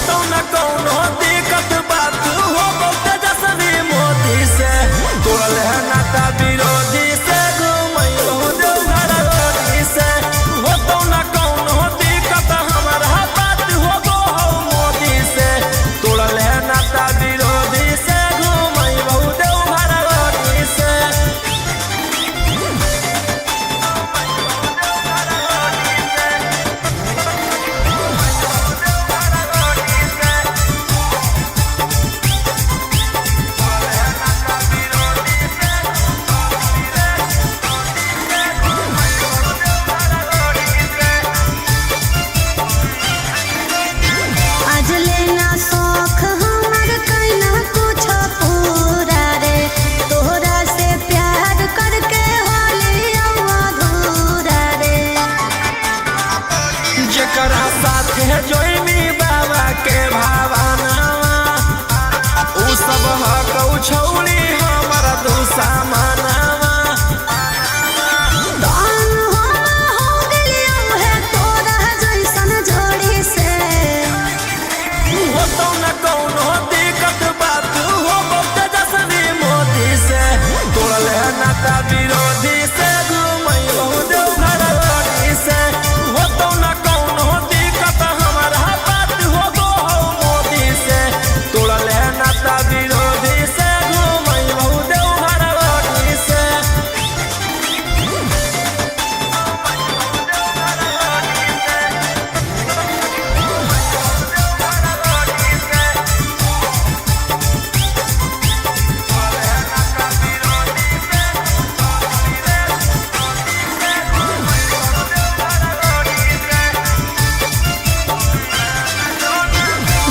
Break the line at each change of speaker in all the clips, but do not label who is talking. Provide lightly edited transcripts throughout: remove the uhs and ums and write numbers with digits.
तो न कौनो दिक्कत बात हो तेजस्वी मोदी से तोड़ल है नाता विरोधी से घूमो देवघर रोडी से हो तो न कौनो दिक्कत हमारा बात हो गो मोदी से तोड़ल है नाता विरोधी से घूमो देवघर रोडी से।
आज लेना शौख हमर कैना कुछ पूरा रे तोहरा से प्यार करके होली अधूरा रे
जकरा साथे जोइनी बाबा के भावनावा उ सब हकौ छौली हमर दुश्मनावा
दान हो गेलियौ है तोरा जैसन जोड़ी से
हो तो न कौनो दिक्कत बात हो तेजस्वी मोदी से तोड़ल है नाता विरोधी से घूमो देवघर रोडी से हो तो न कौनो दिक्कत हमारा बात हो गो मोदी से तोड़ल है नाता विरोधी से घूमो देवघर रोडी से।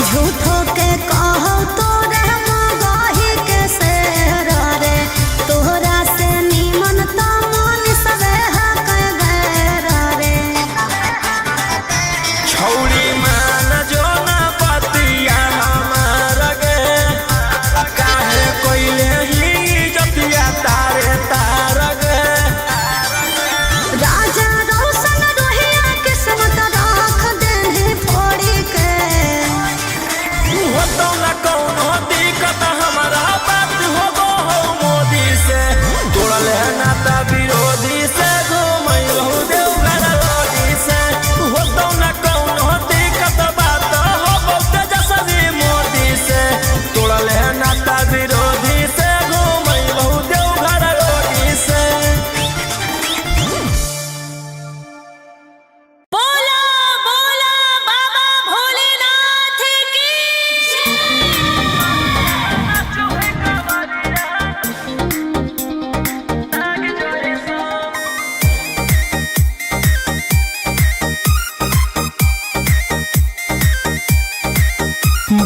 झूठो के कहो तोरा मगही के शेर रे तोहरा से निमन तो मन सबे हक गैर रे
छौड़ी मान जो ना पतिया हमार गे काहे कोइले ही जतिया तारे तार गे
राजा रोशन रोहिया किस्मत राख देने फोड़ी के
हो तो न कौनो दिक्कत हमारा बात हो गो मोदी से तोड़ल है नाता विरोधी से घूमो देवघर रोडी से हो तो न कौनो दिक्कत बात हो तेजस्वी मोदी से तोड़ल है नाता विरोधी से घूमो देवघर रोडी से।
बोला बोला बाबा भोलेनाथ की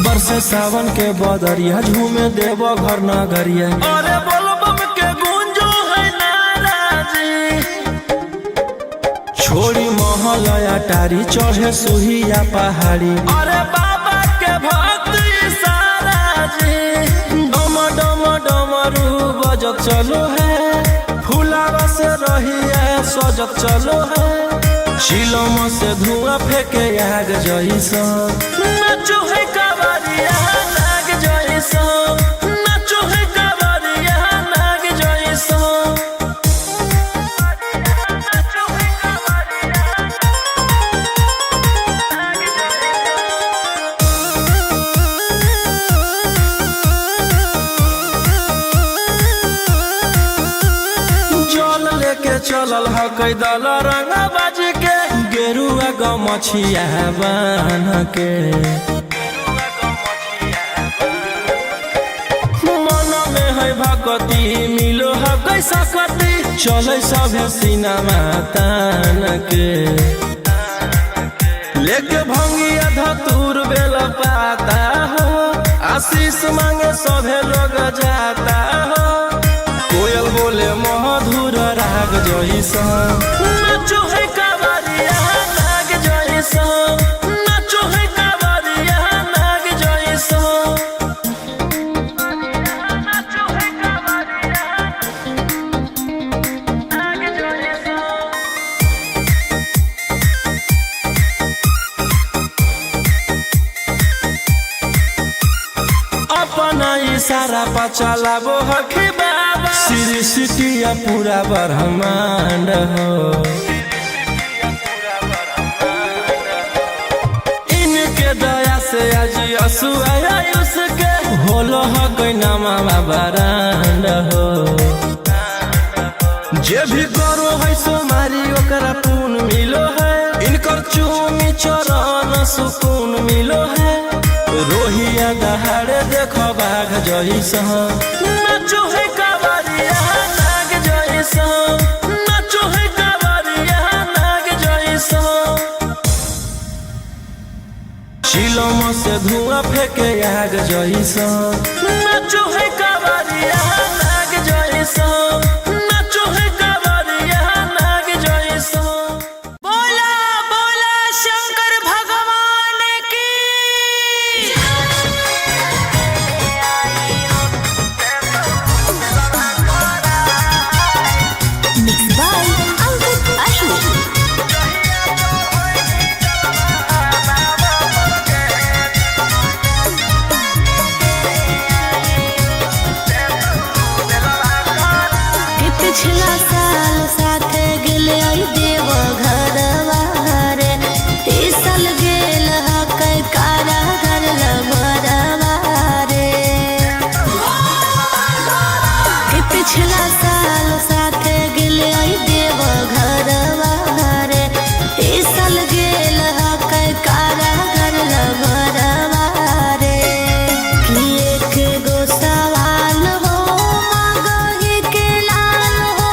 बरसे सावन के बदरिया झूमे देव घर नगरिया अरे बोलो बम के गूंजो है नाराजी छोड़ी महल अटारी चढ़े सुहिया पहाड़ी अरे बाबा के भक्त सारा जी डम डम डमरू बजत चलो है फुलावा से रहिया सजत चलो है चिलम से धुआं फेंके आग जैसा नाचो है कवरिया नाग जैसा नाचो है कवरिया नाग जैसा। जल लेके चलल ह कैदल रंगा बाजी के गेरुआ गमछिया बान के मन में है भगती मिलो है कैसा कती चले सभे सिनेमा तान के लेके भंगिया धतूर बेल पाता हो आशीष मांगे सभे लोग जाता हो कोयल बोले मधुर राग जैसा नाचो है कवरिया नाग जैसा नाचो है कवरिया नाग जैसा। अपना इशारा पर चलाबो हखी बाबा सृष्टि पूरा ब्रह्मांड हो इनके दया से आज यसु आया उसके होलो हो कोई नामा बरांड हो जे भी करो है सोमारी ओकरा पून मिलो है इनकर चूमी चरण सुकून मिलो है रोहिया दहाड़े देखो बाघ जैसा नाचो है कावरिया नाग जैसा नाचो है कावरिया नाग जैसा शिलोम से धुआं फेंके आग जैसा नाचो है कावरिया नाग जैसा नाचो है कावरिया नाग जैसा
बोला बोला शंकर भगवान की मिक्स बाय अंकित अश्विन पिछला साल साथे गेले आई देव घरवा रे इस साल गेल हकै कारागर लभरवा रे कि पिछला साल साथे गेले आई देव घरवा रे इस साल गेल हकै कारागर लभरवा रे कि एक गो सवाल हो मगही के लाल हो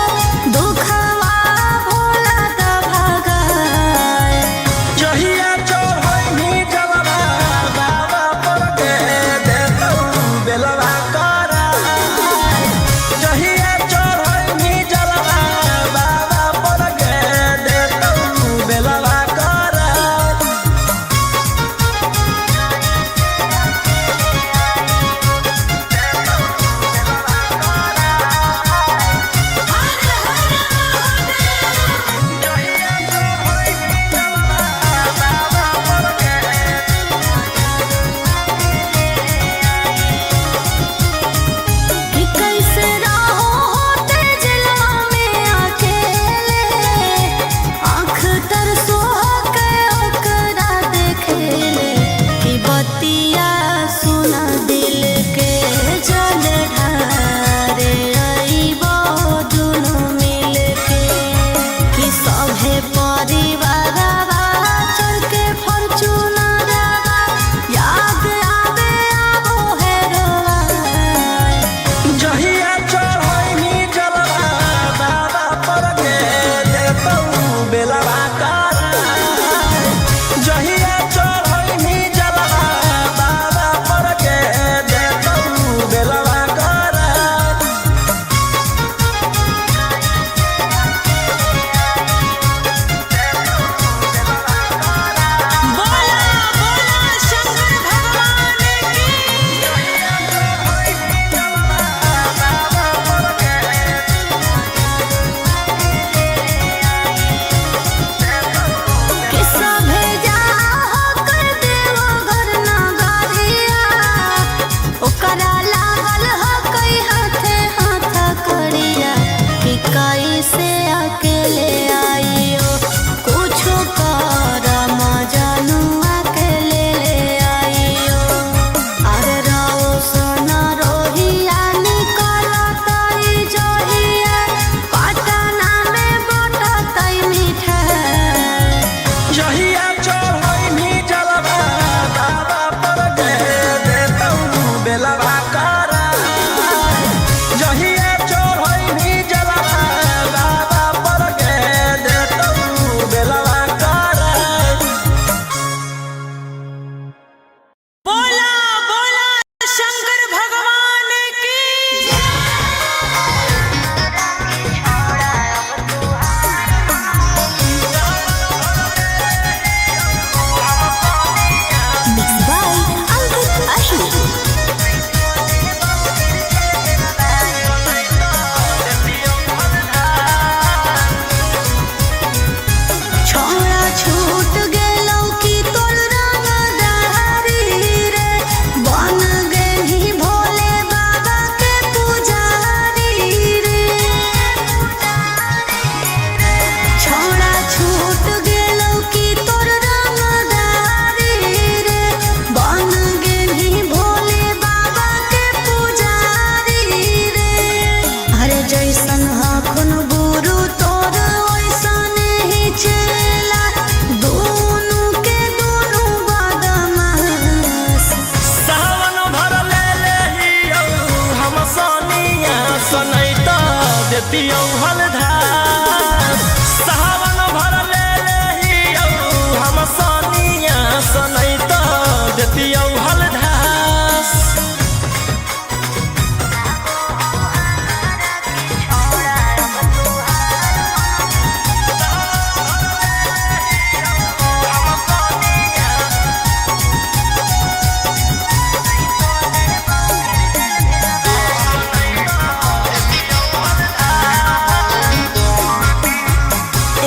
देतियौ हलधार सावन भर ले लेहियौ हम सनिया सनैत देतियौ हलधार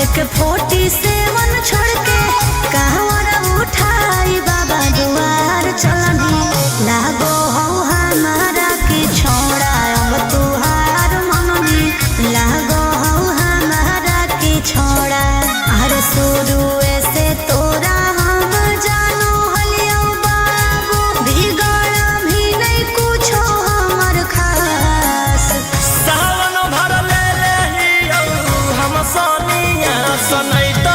एक 47 छोड़ के कहवर उठाई बाबा दुआर चलनी लागो हो हमारा की छोड़ा अब तुहार मननी लागो हो हमारा की छोड़ा हर शुरू से तोरा हम जानो हलियो बाबू बिगड़ भी नहीं कुछो हमर खास
सावन भर ले लेहियौ हम सनिया सनैत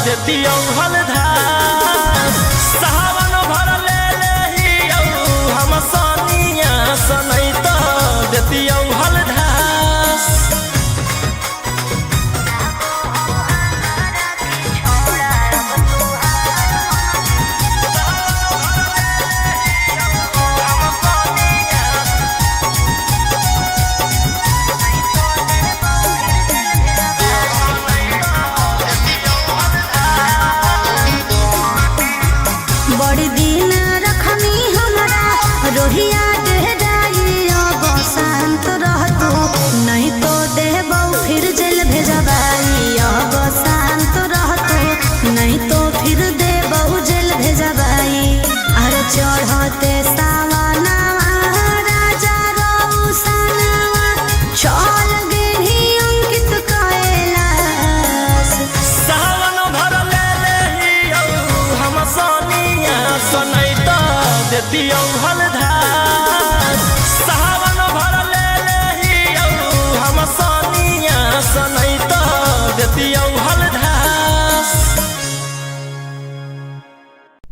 देतियौ हलधार सावन भर ले लेहियौ हम सनिया सनैत देतियौ हलधार
बड़ी दिन रखनी हमरा रोहिया डेहराई अब शांत रहतू नहीं तो देबौ फिर जेल भेजबाई अब शांत रहतू नहीं तो फिर देबौ जेल भेजबाई अरे चढ़ते सावनवा राजा रौसनवा चल गेली अंकित कैलाश
सावन भर ले लेहियौ हम सनिया सनैत देतियौ हलधार सावन भर ले लेहियौ हम सनिया सनैत देतियौ हलधार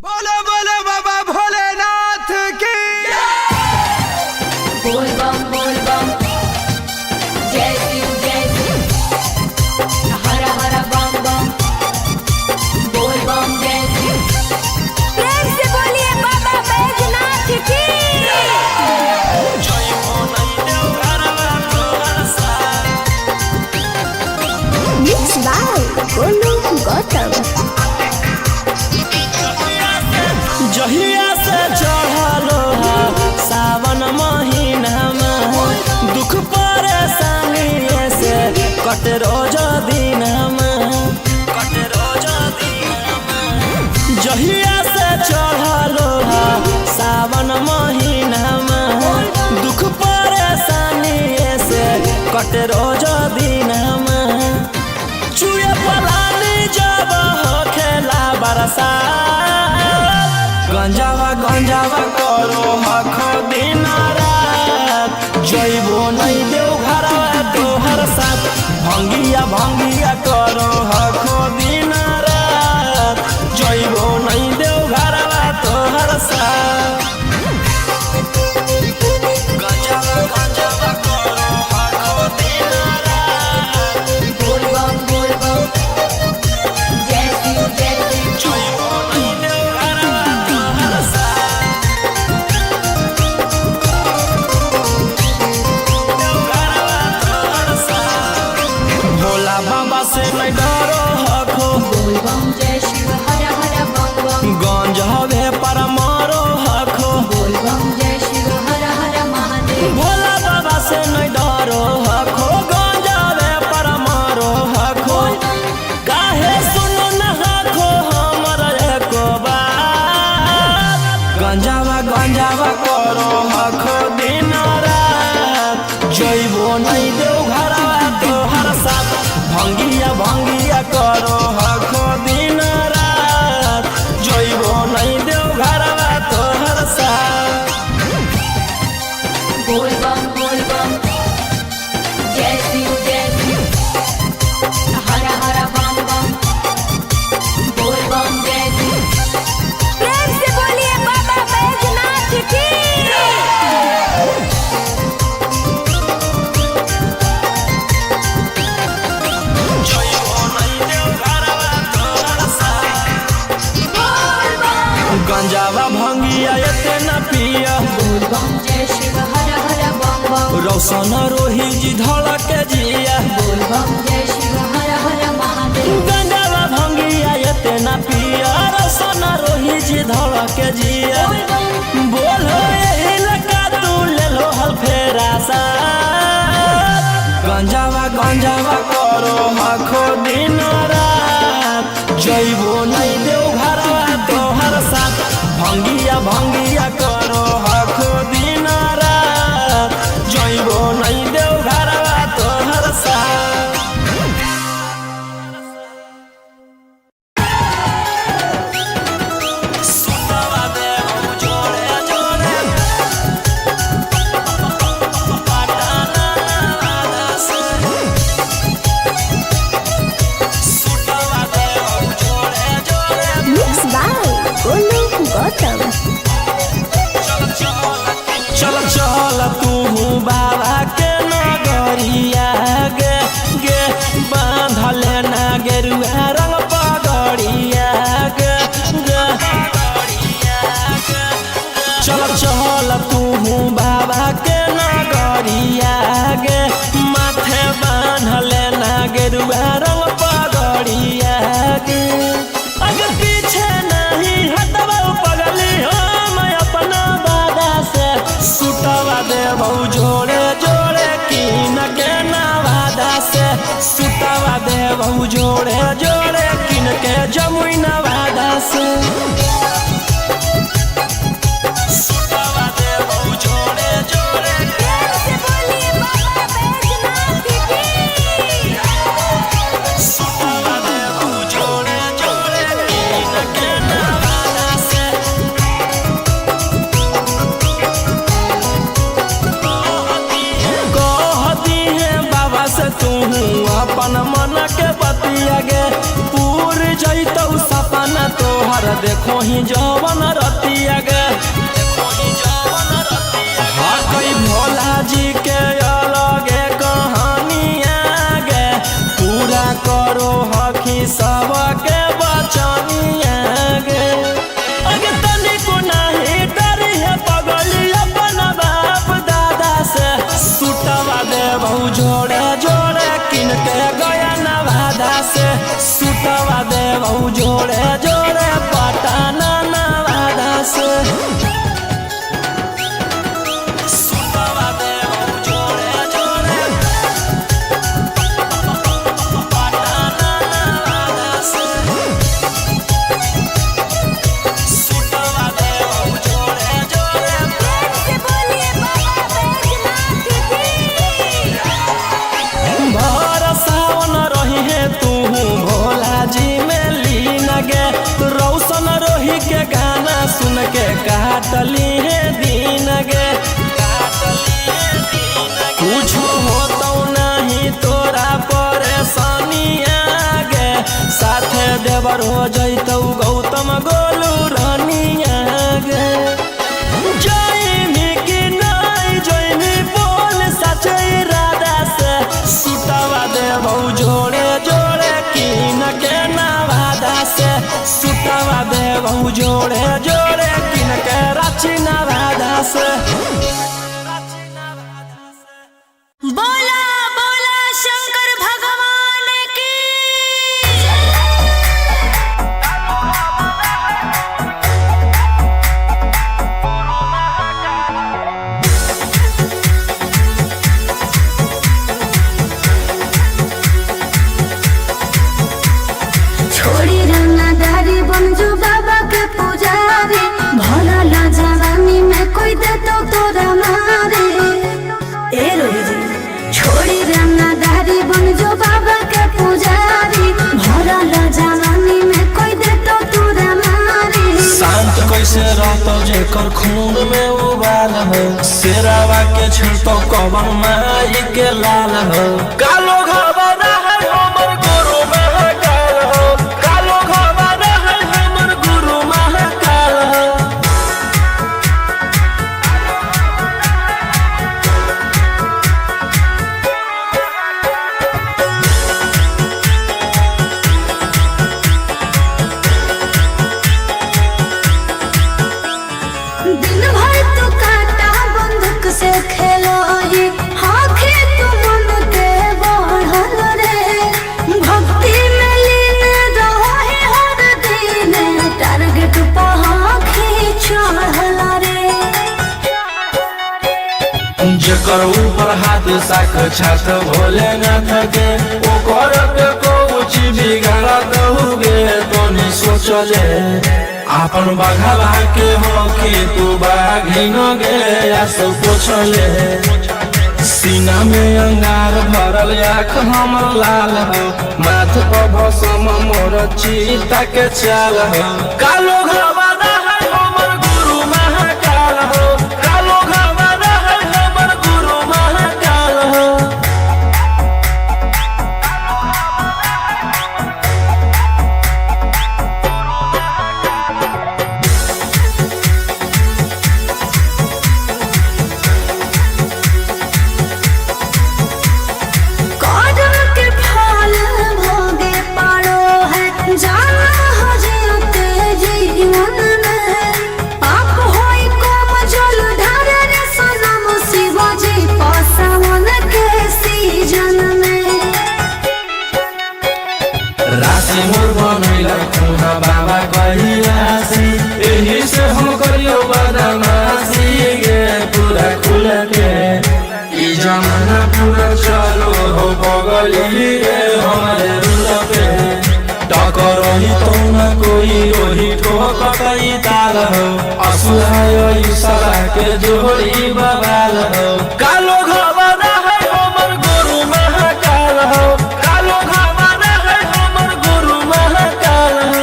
बोलो बोलो बाबा भोलेनाथ की
बोल बम जय शिव हर हर बम बम बोल बम जय शिव प्रेम से बोलिए बाबा बैजनाथ की
Mixed by Golu Gautam.
जहिया से चढ़लो सावन महीनामा दुख परेशानी से कट रोज दिनमा जहिया से चढ़लो सावन महीनामा दुख परेशानी से कट रोज दिनमा चुए पलानी जब हो खेला बरसा गंजावा करो हखो दिन रात जइबो नहीं देव घरवा तोहर साथ भंगिया करो हखो दिन रात जइबो नहीं देव घरवा तोहर साथ गंजावा करो हखो दिन रात
बोल बम जय शिव
जइबो नहीं देव घरवा तोहर भोला बाबा से नहीं डरो हखो
बोल बम जय शिव हर हर बम बम
गंज हवे पर मारो हखो
बोल बम जय शिव हर हर महादेव
भोला बाबा से नहीं डरो हखो गंज हवे पर मारो हखो काहे सुनो न हखो हमर एको बात गंजावा करो हखो दिन रात जइबो नहीं देव घरवा तोहर साथ भंगिया करो हखो दिन रात जइबो नहीं देव घरवा तोहर साथ
बोल बम जय शिव हर हर बम बम बोल बम जय शिव प्रेम से बोलिए बाबा बैजनाथ की
भंगिया एते न पिया
बोल बम जय शिव हर हर बम बम
रौशन रोही जी धड़क जिया
बोल बम जय शिव हर हर महादेव
गंगावा भंगिया एते न पिया रौशन रोही जी धड़क जिया
बोल बम
बोलो यही लगा तू ले लो हल फेरा सा गंजावा गंजावा करो आखो दिन रात जइबो नहीं देव घरवा तोहर साथ भंगिया भंगिया करो आखो दिन रात जइबो नहीं देव घरवा तोहर साथ सुतवा देव जोड़े जोड़े पटाना वादा से सुतवा देव जोड़े जोड़े
मिक्स बाय गोलू गौतम
चल चल तू बाबा के नगरिया गे गे बांधले ना गेरुआ रंग पगड़िया गे गे चल चल तू बाबा के नगरिया गे माथे बांधले ना गेरुआ रंग पगड़िया गे अगर पीछे नहीं हटवा पगली हम अपना दादा से सुटवा देबौ जोड़े जोड़े किन के नवादा से सुटवा देबौ जोड़े जोड़े किन के जमुई नवादा से सुटवा देबौ जोड़े जोड़े
से बोलिए बाबा बैजनाथ की
सुटवा देबौ जोड़े जोड़े किन के नवादा से कहती है बाबा से तू अपन मन के बतिया गे पूर जैतौ सपना तोहर देखो ही जवन रतिया गे हकई भोला जी के अलगे कहानिया गे पूरा करो हकी सबके बचनिया गे अगे तनिको नाही डरी है पगली अपन बाप दादा से सुटवा देबौ जोड़े जोड़े किन के गया नवादा से सुटवा देबौ जोड़े जोड़े पटाना नवादा से सुटवा देबौ जोड़े जोड़े पटाना नवादा से सुटवा देबौ जोड़े जोड़े
से बोलिए बाबा बैजनाथ की
भर सावन रही है तू भोला जी में लीन गे रौशन रोही के गाना सुन के काटली है दीन गे कुछ होतौ नहीं तोरा परेशानिया गे साथे देवर हो जैतौ गौतम गोलू रानिया गे जयमी की नहीं जयमी बोल सचे इरादा से सुटवा देबौ जोड़े जोड़े किन के नवादा से सुटवा देबौ जोड़े जोड़े किन के रांची नवादा से
बोला बोला शंकर भगवान की छोड़ी रंगदारी बन जो बाबा के पुजारी भला ला जवानी में कोई दे तो तोरा मारे ए रोही जी छोड़ी रंगदारी बन जो बाबा के पुजारी भला ला जवानी में कोई दे तो तोरा मारे
शांत कैसे रहतो जेकर खून में उबाल हो शेरावा के छिड़तो कवन माई के लाल हो कालो घबरा है हमर गुरु महाकाल हो कालो घबरा है हमर गुरु महाकाल हो
से खेलो ही आखे तू मन के बढ़ल रे भक्ति में लीन रहो ही हर दिन टारगेट पहाखी चढ़ल रे
जकर ऊपर हाथ साक्षात भोलेनाथ के ओकर के कुछ बिगाड़ दहुगे तो नहीं सोचले आपन बघावा के हो कि तू बाघिन गे या सब पूछले सीना में अंगार भरल आँख हमर लाल हो माथ पर भसम मोर चीता के चाल हो कालो घरवाला है हमर गुरु महाकाल हो कालो घरवाला है हमर गुरु महाकाल हो
कदम के फल भोगे पारो है जाना हो जीते जीवन में पाप होई कम जल ढारे रे सनम शिवाजी पासावन के सीजन में
राशि मोर बनैला खुना बाबा कहिलासी एही से हम करियो बदमाशी गे पूरा खुल के ई जमाना पूरा चलो हो बगली रे हमारे रुल पे टकरही तो न कोई रोही ठोकई ताल हो असुहाय सला के जोड़ी बवाल हो कालो घरवाला है हमर गुरु महाकाल हो कालो घरवाला है हमर गुरु महाकाल हो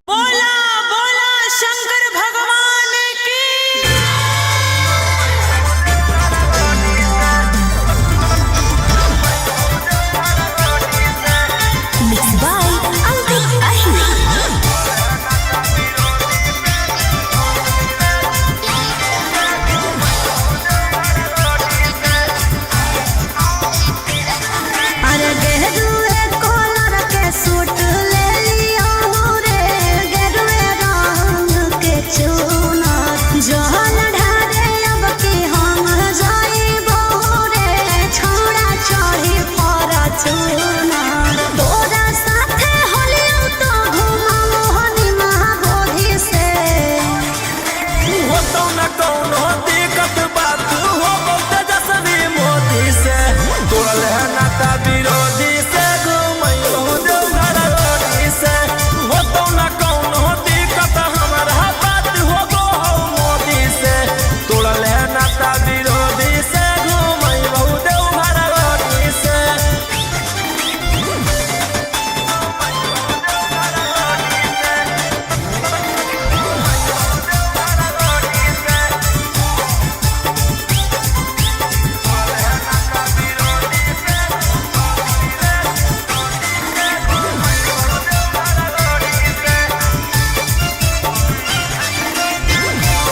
बोला बोला शंकर भगवान की मिक्स बाय अंकित अहिर
अरे गेरुए कलर के सूट ले लियो रे गेरुए रंग के चुनर जहन ढारे अब की हम जाइबो रे छोड़ा चढ़ी पर चुनर तोरा साथे होलियो तो घुमाओ हनी महाबोधि से
हो तो न कौनो दिक्कत बात हो तेजस्वी मोदी से तोड़ल है नाता विरोधी से घुमैयो देवघर रोडी से हो तो न कौनो दिक्कत हमारा बात हो गो मोदी से तोड़ल है नाता विरोधी से घुमैयो देवघर रोडी से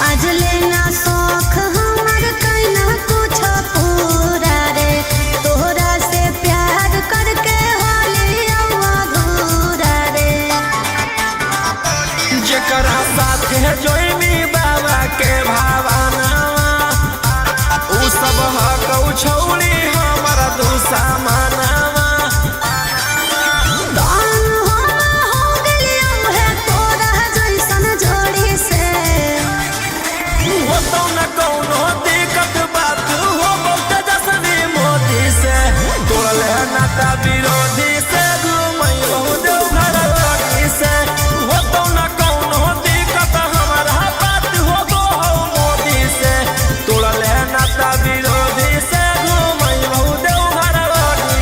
आज लेना शौक हमर कैना कुछ पूरा रे तोहरा से प्यार करके होलियो अधूरा रे
जकरा साथे जोइमी बाबा के भावना उ सब हकौ छौरी हमर दुश्मनवा
दान हम हो गेलियो है तोरा जैसन जोड़ी से
हो तो न कौनो दिक्कत बात हो तेजस्वी मोदी से तोड़ल है नाता विरोधी से घुमैयो देवघर रोडी से हो तो न कौनो दिक्कत हमारा बात हो गो मोदी से तोड़ल है नाता विरोधी से घुमैयो देवघर रोडी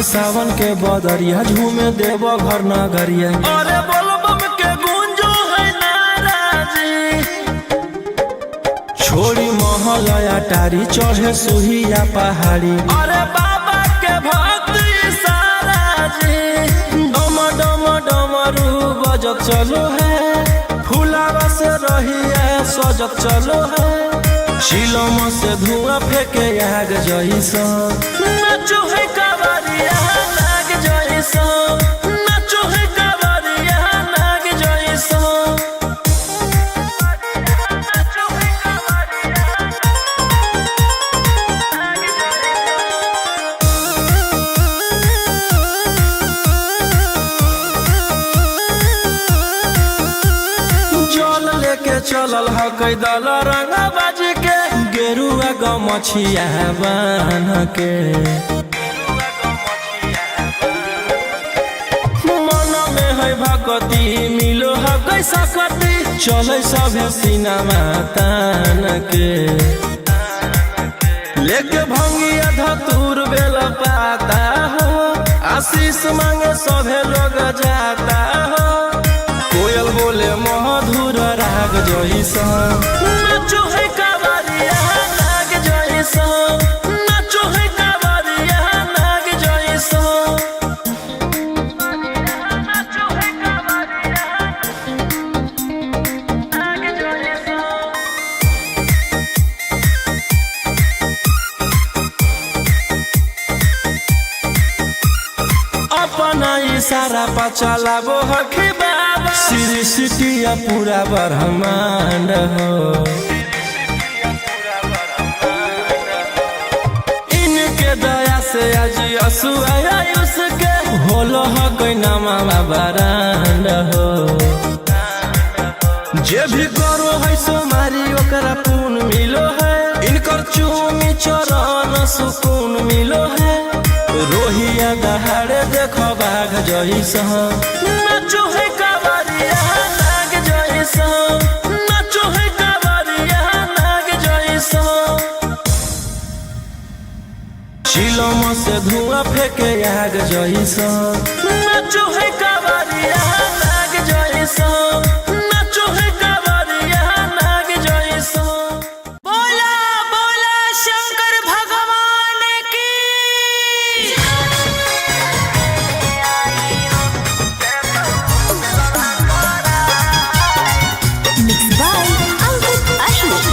सावन के बदरिया झूमे देव घर नगरिया। अरे बोलबम के गुंजो है नाराजी, छोड़ी महल अटारी चढ़े सुहिया पहाड़ी। अरे बाबा के भक्त सारा जी, डम डम डमरू बजत चलो है, फुलावा से रहिया सजत चलो है, शिलम से धुआं फेंके आग जैसन, नाचो है कावरिया नाग जैसन, नाचो है कावरिया नाग जैसन। जल लेके चलल ह कैदल रंगा बाज के, गेरुआ गमछिया बान्ह के, मन में है भक्ति मिलो है कैसा कति, चले सभे सिनेमा तान के, लेके भंगिया धतूर बेल पाता हो, आशीष मांगे सभे लोग जाता हो, कोयल बोले मधुर राग जैसन, नाचो है कावरिया नाग जैसन, नाचो है कावरिया नाग जैसन। अपना इशारा पर चलाबो हखी बाबा, श्री सिटिया पूरा ब्रह्मांड हो, इनके दया से आज असुआ उसके होलो है कोई नामा बरांड हो, जे भी करो है सोमारी ओकरा पुन मिलो है, इनकर चूमी चरण सुकून मिलो है, रोहिया दहाड़े देखो बाघ जैसन, नाचो है कावरिया नाग जैसन, नाचो है कावरिया नाग जैसन, शिलम से धुआं फेंके आग जैसन, नाचो है कावरिया नाग जैसन, नाचो है कावरिया नाग जैसन।
बोला बोला शंकर भगवान की। Mixed by Ankit Ashok.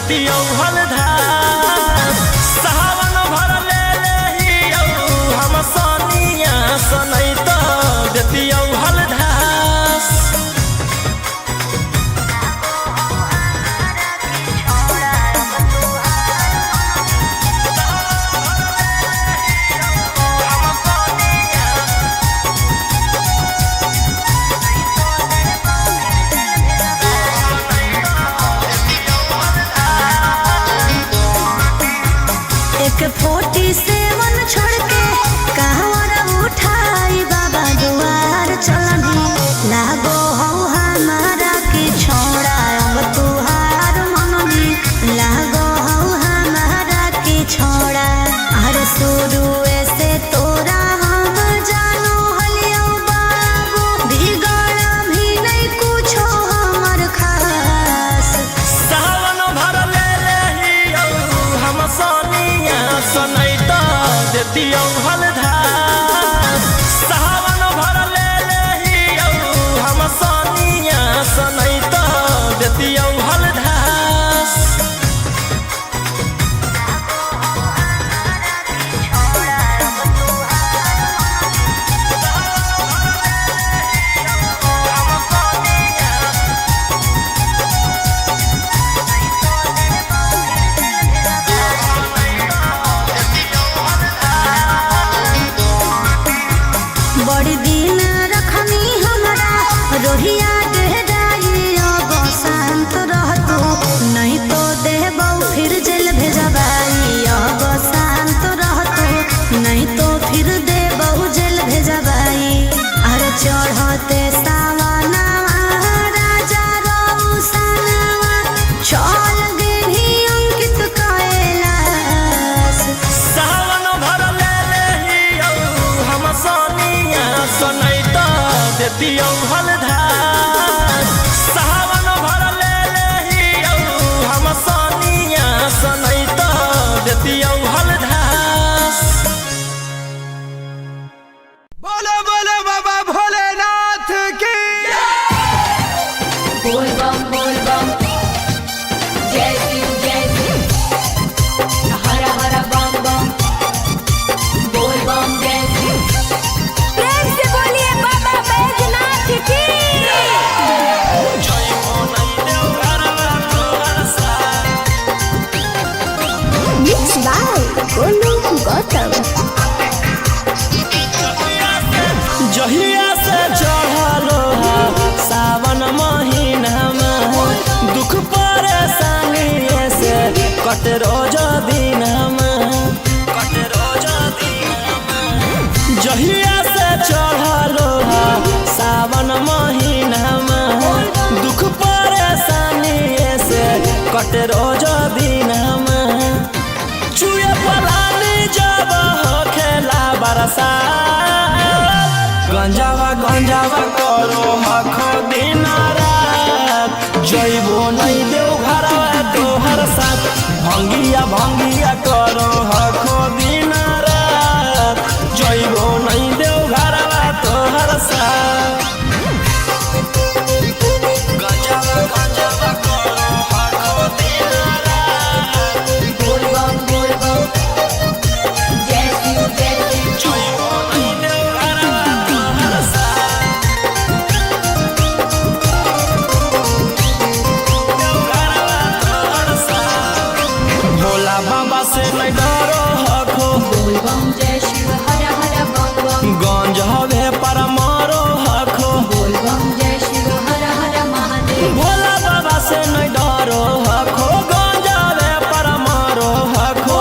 देतियौ हलधार सावन भर ले लेहियौ हम सनिया सनैत देतियौ हलधार
एक 47 छोड़ के कहवर उठाई बाबा दुआर चलनी लागो हो हमारा के छोड़ा अब तुहार मननी लागो हो हमारा के छोड़ा अरे शुरू से तोरा हम जानो हलियो बाबू बिगड़ भी नहीं कुछो हमर खास
सावन भर ले लेहियौ हम सनिया सनैत देतियौ हलधार सावन भर ले लेहियौ हम सनिया सनैत देतियौ हलधार
बड़ी दिन रखनी हमारा रोहिया डेहराई अब शांत रहतू नहीं तो देबौ फिर जेल भेजबाई अब शांत रहतू नहीं तो फिर देबौ जेल भेजबाई अरे चढ़ते सावनवा राजा रौसनवा चल गेली अंकित कैलाश
सावन भर ले लेहियौ हम सनिया सनैत देतियौ हलधार सावन भर ले लेहियौ हम सनिया सनैत देतियौ हलधार
बोलो बोलो बाबा भोलेनाथ की
बोल बम जय शिव हर हर बम बम बोल बम जय शिव प्रेम से बोलिए बाबा बैजनाथ की
Mixed by Golu Gautam.
जहिया से चढ़लो सावन महीनामा दुख परेशानी से कट रोज दिनमा जहिया से चढ़लो सावन महीनामा दुख परेशानी से कट रोज दिनमा चुए पलानी जब हो खेला बरसा गंजावा करो हखो दिन रात जइबो नहीं देव घरवा तोहर साथ भंगिया करो हखो दिन रात जइबो नहीं देव घरवा तोहर साथ गंजावा करो हखो दिन रात
बोल बम जय शिव
जइबो नहीं देव घरवा तोहर भोला बाबा से नहीं डरो हखो
बोल बम जय शिव हर हर बम बम
गंज हवे पर मारो हखो
बोल बम जय शिव हर हर महादेव
भोला बाबा से नहीं डरो हखो गंज हवे पर मारो हखो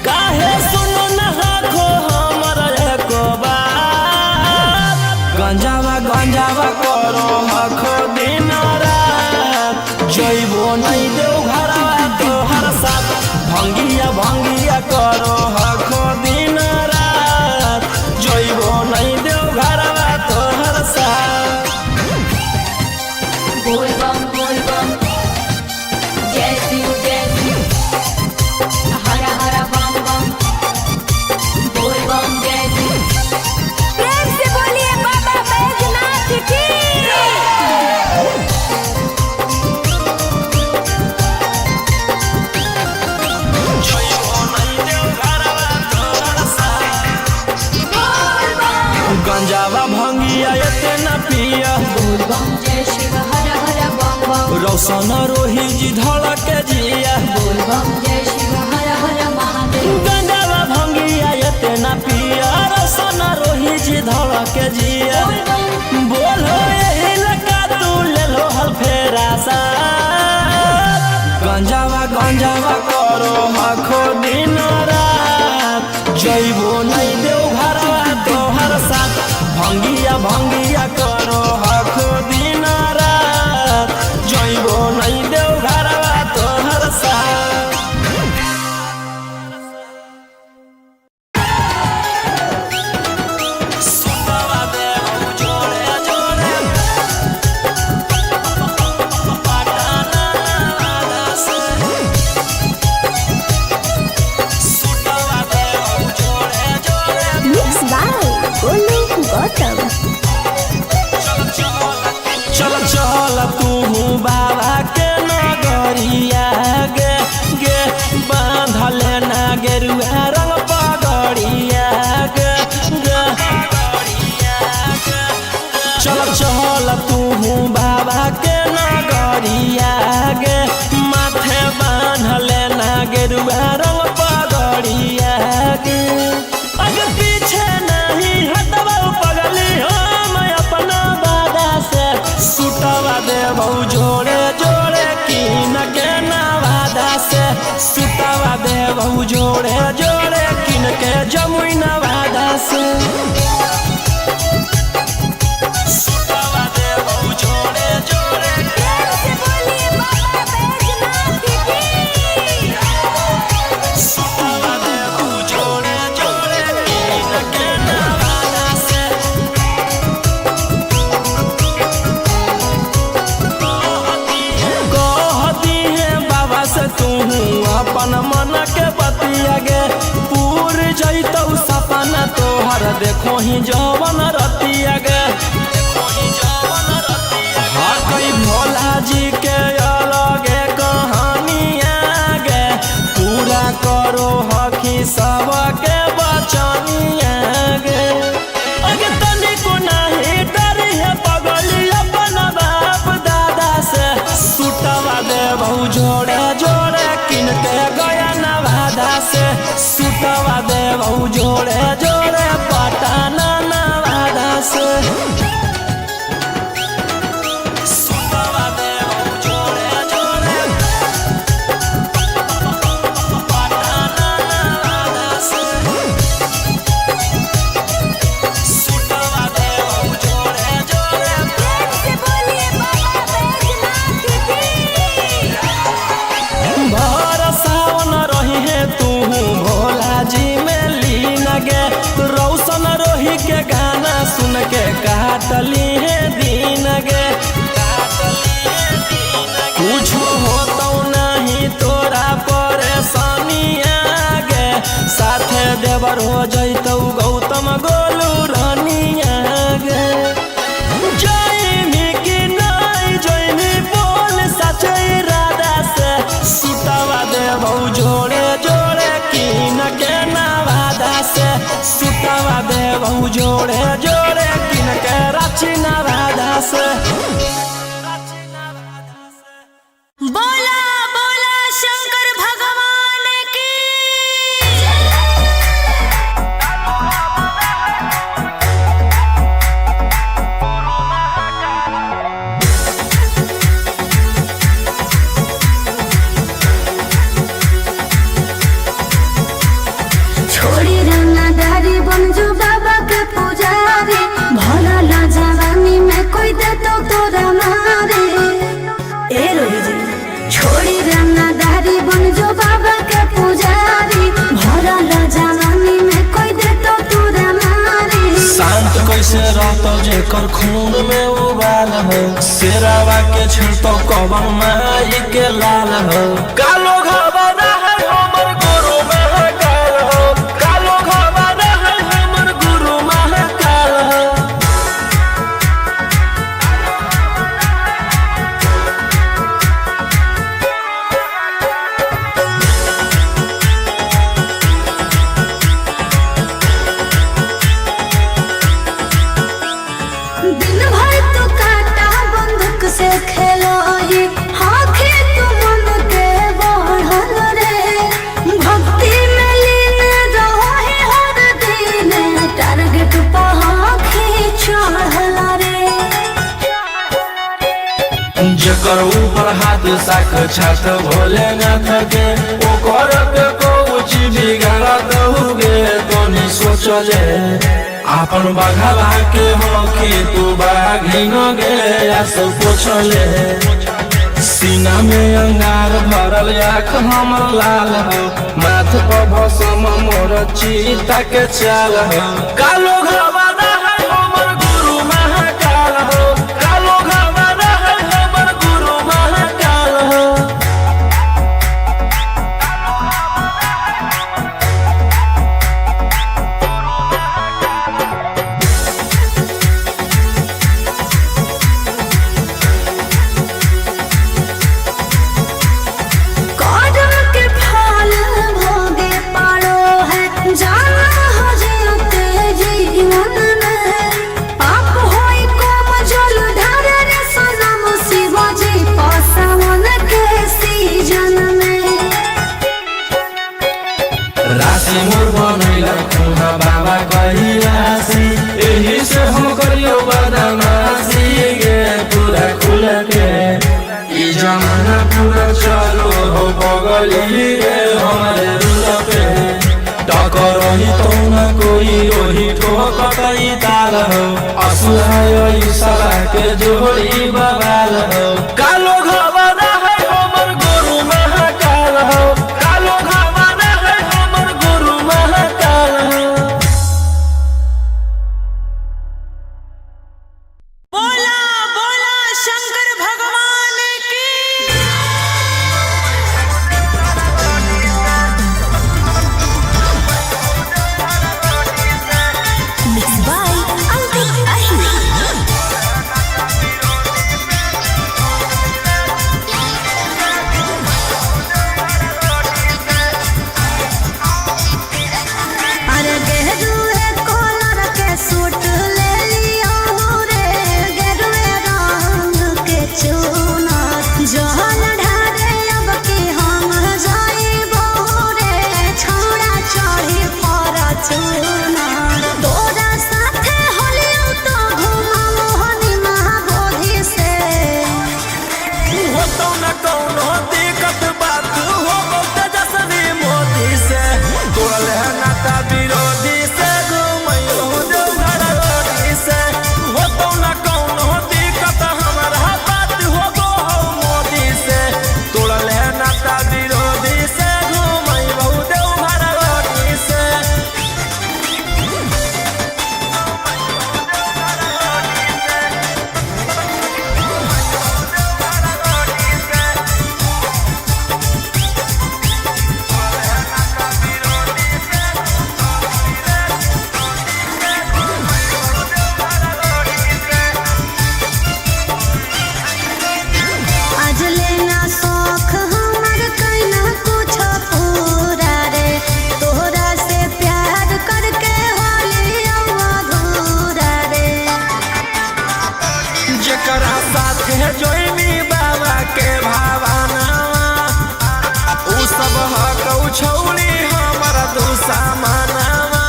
काहे सुनो न हखो हमर एको बात गंजावा करो हखो दिन रात जइबो नहीं देव घरवा तोहर साथ भंगिया करो हखो दिन रात जइबो नहीं देव घरवा तोहर साथ
बोल बम जय शिव हर हर बम बम बोल बम जय शिव प्रेम से बोलिए बाबा बैजनाथ की
गंजावा भंगिया एते न पिया
बोल बम जय शिव हर हर बम बम
रौशन रोही जी धड़क जिया
बोल बम जय शिव हर हर महादेव
गंजावा भंगिया एते न पिया रौशन रोही जी धड़क जिया
बोल बम
बोलो यही लगा तू ले लो हल फेरा सा गंजावा गंजावा करो आखो दिन रात जइबो नहीं देव घरवा तोहर साथ भंगिया भंगिया करो आखो दिन रात जइबो नहीं देव घरवा तोहर साथ सुतवा देव जोड़े जोड़े पटाना से सुतवा देव जोड़े जोड़े
मिक्स बाय गोलू गौतम।
चल चल तू बाबा के नगरिया गे गे बांधल ना गेरुआ रंग पगड़िया गे गे चल चल तू बाबा के नगरिया गे माथे बांधल ना गेरुआ रंग पगड़िया गे अगर पीछे नहीं हटवा पगली हम अपना बादा से सुतवा देबौ जोड़े जोड़े किन के नवादा से सुतवा देबौ जोड़े जोड़े किन के जमुई नवादा से सुतवा देबौ जोड़े जोड़े
कैसे बोलिए बाबा बैजनाथ की
सुतवा देबौ जोड़े जोड़े किन के नवादा से कहती है बाबा से तू अपन मन के बतिया गे पूर जैतौ सपना तोहर देखो ही जवन रतिया गे हाँ कई भोला जी के अलगे कहानिया गे पूरा करो हकी सबके बचनिया गे अगे तनिको नहीं डरी है पगली अपन बाप दादा से सुतवा देबौ जोड़े जोड़े किन के गया नवादा से सुतवा देबौ जोड़े जोड़े पटाना नवादा से सुतवा देबौ जोड़े जोड़े पटाना नवादा से सुतवा देबौ जोड़े जोड़े
कैसे बोलिए बाबा बैजनाथ की
भर सावन रही है तू भोला जी में लीन गे रौशन रोही के गाना सुन के काटली है दीन गे कुछ होतो नहीं तोरा परेशानिया गे साथे देवर हो जैतौ गौतम गोलू रानिया गे जयमी की नहीं जयमी बोल सचे राधा से सुतवा देबौ जोड़े जोड़े किन के नवादा से सुतवा देबौ जोड़े जोड़े किन के रांची नवादा से
बोला बोला शंकर भगवान की
छोड़ी रंगदारी बन जो बाबा के पुजारी भला ला जवानी में कोई दे तो तोरा मारे ए रोही जी छोड़ी रंगदारी बन जो बाबा के पुजारी भला ला जवानी में कोई दे तो तोरा मारे
शांत कैसे रहतो जेकर खून में उबाल हो शेरावा के छिड़तो कवन माई के लाल हो कालो घबरा है हमर गुरु महाकाल हो कालो घबरा है हमर गुरु महाकाल हो ओकर ऊपर हाथ साक्षात भोलेनाथ के ओकर पे कुछ बिगाड़त हुगे तोनी सोचले आपन बघवा के हो कि तू बाघिन गे आस पोछले सीना में अंगार भरल आँख हमर लाल हो माथ पर भसम मोर चीता के चाल हो कालो घवाना है हमर गुरु महाकाल हो कालो घवाना है हमर गुरु महाकाल हो
कदम के फल भोगे पारो है जाना हो जीते जीवन में पाप होई कम जल ढारे रे सनम शिव जी पसावन के सीजन में
राशि मोर बनैला खुहा बाबा कहिलासी एही से हम करियो बदमाशी गे पूरा खुल के ई जमाना पूरा चलो हो बगली रे हमारे रुल पे टकरही तो न कोई ओही ठोकतई ताल हो असुहाय सला के जोड़ी बवाल हो कालो घवाना है हमर गुरु महाकाल हो कालो घवाना है हमर गुरु महाकाल हो
बोला बोला शंकर भगवान की मिक्स बाय अंकित अहिर
अरे गेरुए कलर के सूट ले लियो रे गेरुए रंग के चूना जहन ढारे अब के हम जाइबो रे छोड़ा चढ़ी पर चूना तोरा साथे होलियो तो घुमाओ हनी महाबोधि से
हो तो न कौनो दिक्कत बात हो तेजस्वी मोदी से तोड़ल है नाता विरोधी से घुमैयो देवघर रोडी से हो तो न कौनो दिक्कत हमारा बात हो गो मोदी से तोड़ल है नाता विरोधी से घुमैयो देवघर रोडी से
आज लेना शौख हमर कैना कुछ पूरा रे तोहरा से प्यार करके होलियो अधूरा रे
जकरा साथे जोइनी बाबा के भावना उ सब हकौ छौली हमर दुश्मनवा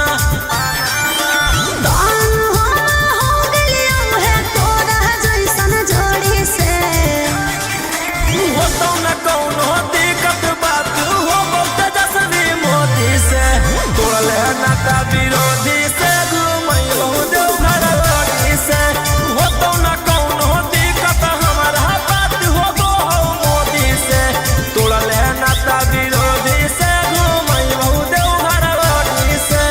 दान हो गेलियो है तोरा जैसन जोड़ी से
हो तो न कौनो दिक्कत बात हो तेजस्वी मोदी से तोड़ल है नाता विरोधी से घुमैयो देवघर रोडी से हो तो न कौनो दिक्कत हमारा बात हो गो मोदी से तोड़ल है नाता विरोधी से घुमैयो देवघर रोडी से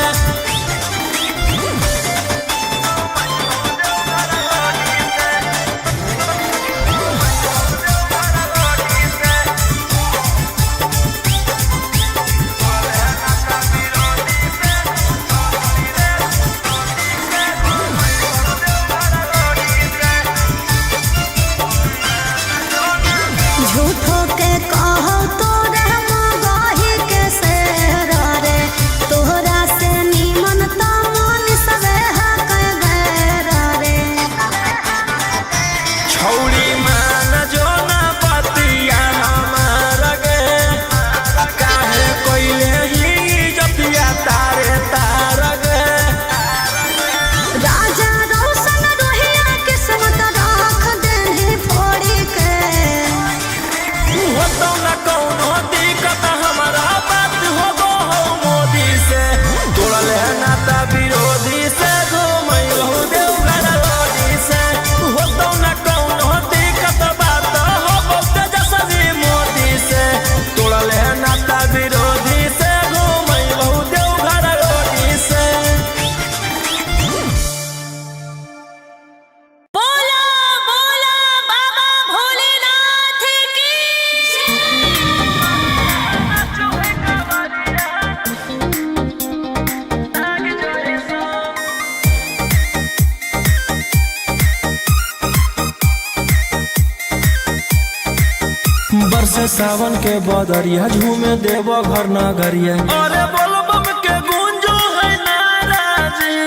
बरसे सावन के बदरिया झूमे देव घर नगरिया। अरे बोलबम के गूंजो है नाराजी,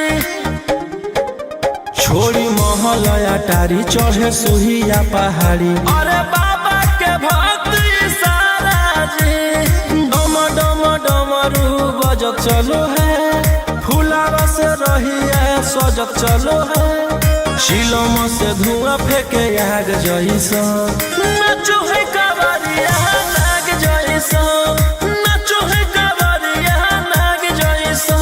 छोड़ी महल अटारी चढ़े सुहिया पहाड़ी। अरे बाबा के भक्ति सारा जी, डम डम डमरू बजत चलो है, फुलावा से रहिया सजत चलो है। शिलम से धुआं फेंके आग जैसा, नाचो है कावरिया नाग जैसा, नाचो है कावरिया नाग जैसा।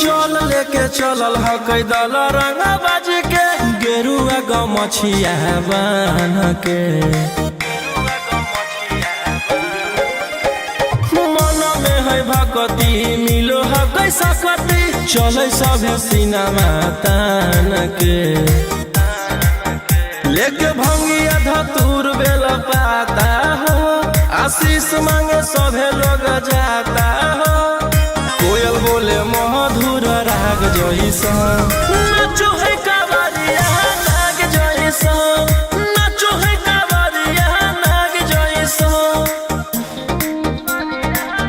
जल लेके चलल ह कैदल रंगा बाज के, गेरुआ गमछिया बान्ह के। मन में है भक्ति मिलो है कैसा कति, चले सभे सिनेमा तान के। लेके भंगिया धतूर बेल पाता हो, आशीष मांगे सभे लोग जाता हो। कोयल बोले मधुर राग जैसा, नाचो है कावरिया नाग जैसा, नाचो है कावरिया नाग जैसा।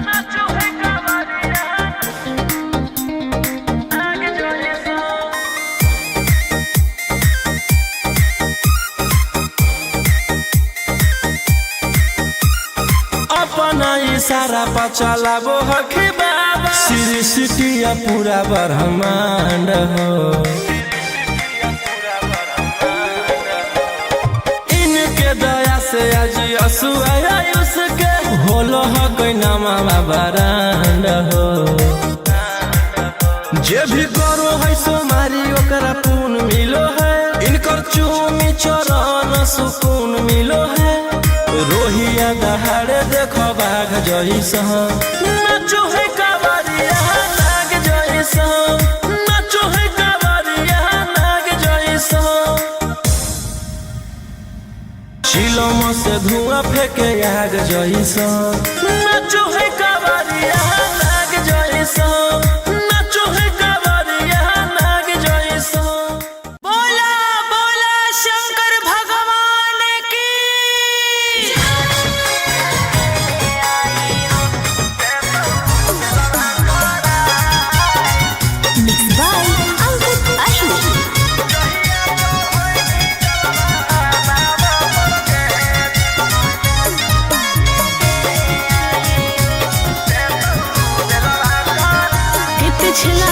नाचो है कावरिया नाग जैसा। अपना इशारा पर चलाबो हखी बाबा, श्री सिटिया पूरा ब्रह्मांड हो। इनके दया से आज असुआ उसके होलो है कोई नामा बरांड हो। जे भी करो है सोमारी ओकरा पून मिलो है, इनकर चूमी चरण सुकून मिलो है। रोहिया दहाड़े देखो बाघ जैसा, नाचो है कावरिया नाग जैसा, नाचो है कावरिया नाग जैसा। शिलम से धुआं फेंके आग जैसा, नाचो है कावरिया नाग जैसा, नाचो है कावरिया नाग जैसा।
बोला बोला शंकर भगवान की। Mixed by Ankit Ashwin. पिछला